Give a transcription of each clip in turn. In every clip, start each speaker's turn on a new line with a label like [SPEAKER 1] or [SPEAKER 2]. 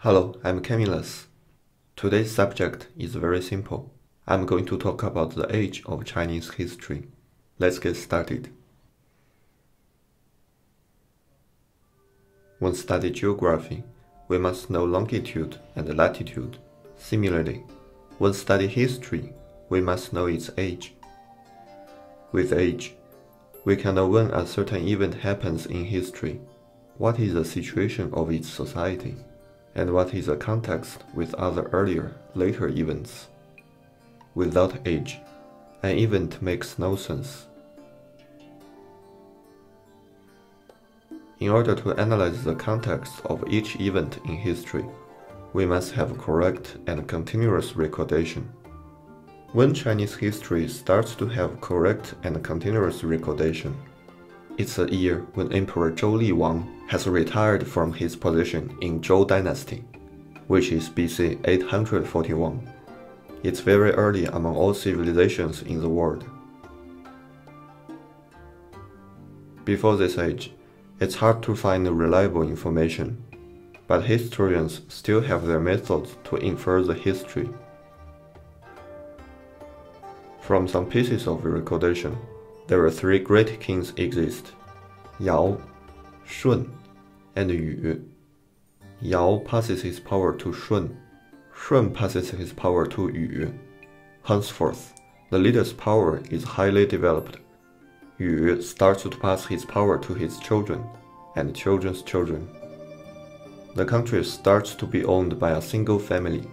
[SPEAKER 1] Hello, I'm Camillus. Today's subject is very simple. I'm going to talk about the age of Chinese history. Let's get started. When studying geography, we must know longitude and latitude. Similarly, when studying history, we must know its age. With age, we can know when a certain event happens in history, what is the situation of its society, and what is the context with other earlier, later events. Without age, an event makes no sense. In order to analyze the context of each event in history, we must have correct and continuous recordation. When Chinese history starts to have correct and continuous recordation, it's a year when Emperor Zhou Li Wang has retired from his position in Zhou dynasty, which is BC 841. It's very early among all civilizations in the world. Before this age, it's hard to find reliable information, but historians still have their methods to infer the history. From some pieces of recordation, there are three great kings exist: Yao, Shun, and Yu. Yao passes his power to Shun. Shun passes his power to Yu. Henceforth, the leader's power is highly developed. Yu starts to pass his power to his children and children's children. The country starts to be owned by a single family,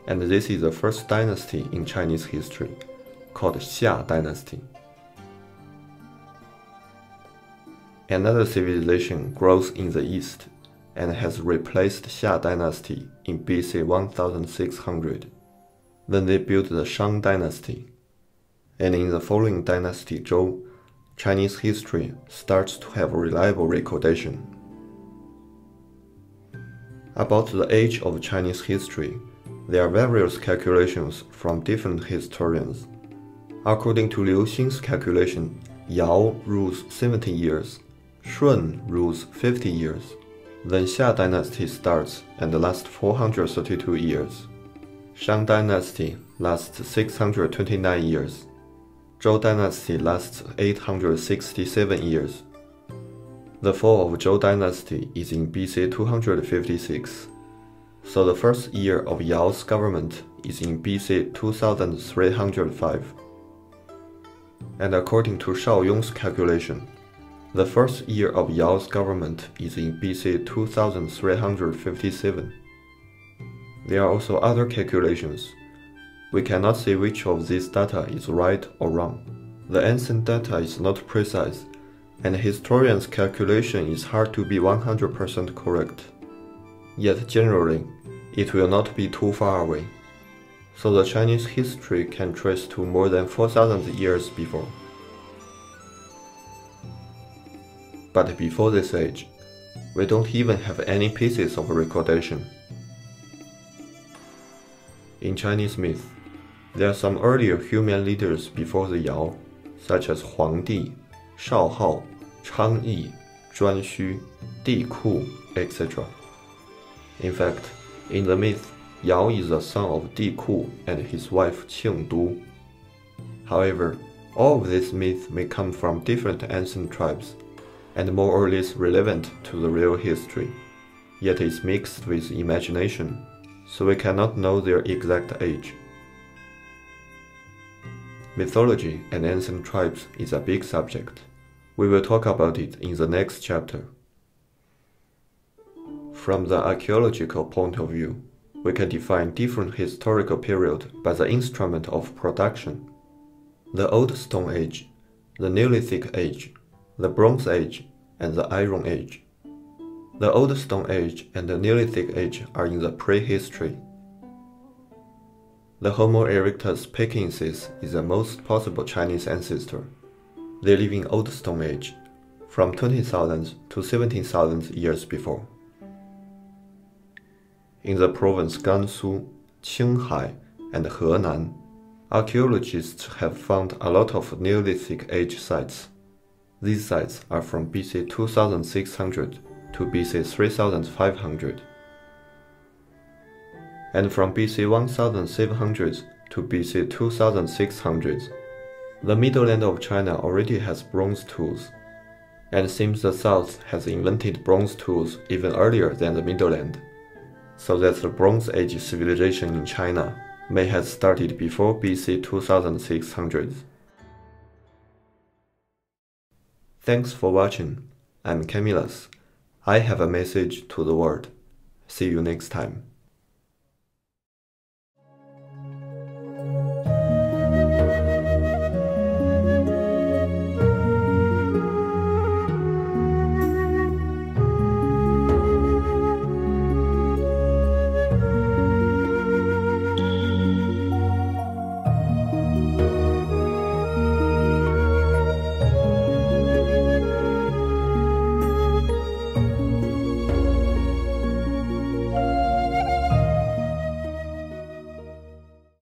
[SPEAKER 1] and this is the first dynasty in Chinese history, called Xia dynasty. Another civilization grows in the east and has replaced Xia dynasty in BC 1600. Then they built the Shang dynasty. And in the following dynasty Zhou, Chinese history starts to have reliable recordation. About the age of Chinese history, there are various calculations from different historians. According to Liu Xin's calculation, Yao rules 70 years, Shun rules 50 years. Then Xia dynasty starts and lasts 432 years. Shang dynasty lasts 629 years. Zhou dynasty lasts 867 years. The fall of Zhou dynasty is in BC 256. So the first year of Yao's government is in BC 2305. And according to Shaoyong's calculation, the first year of Yao's government is in BC 2357. There are also other calculations. We cannot say which of these data is right or wrong. The ancient data is not precise, and historians' calculation is hard to be 100% correct. Yet generally, it will not be too far away. So the Chinese history can trace to more than 4,000 years before. But before this age, we don't even have any pieces of recordation. In Chinese myth, there are some earlier human leaders before the Yao, such as Huangdi, Shaohao, Changyi, Zhuanxu, Diku, etc. In fact, in the myth, Yao is the son of Diku and his wife Qingdu. However, all of these myths may come from different ancient tribes, and more or less relevant to the real history, yet is mixed with imagination, so we cannot know their exact age. Mythology and ancient tribes is a big subject. We will talk about it in the next chapter. From the archaeological point of view, we can define different historical periods by the instrument of production: the Old Stone Age, the Neolithic Age, the Bronze Age, and the Iron Age. The Old Stone Age and the Neolithic Age are in the prehistory. The Homo erectus pekinensis is the most possible Chinese ancestor. They live in Old Stone Age, from 20,000 to 17,000 years before. In the province Gansu, Qinghai, and Henan, archaeologists have found a lot of Neolithic Age sites. These sites are from BC 2600 to BC 3500. and from BC 1700 to BC 2600, the Middle Land of China already has bronze tools, and seems the South has invented bronze tools even earlier than the Middle Land, so that the Bronze Age civilization in China may have started before BC 2600. Thanks for watching. I'm Camillus. I have a message to the world. See you next time.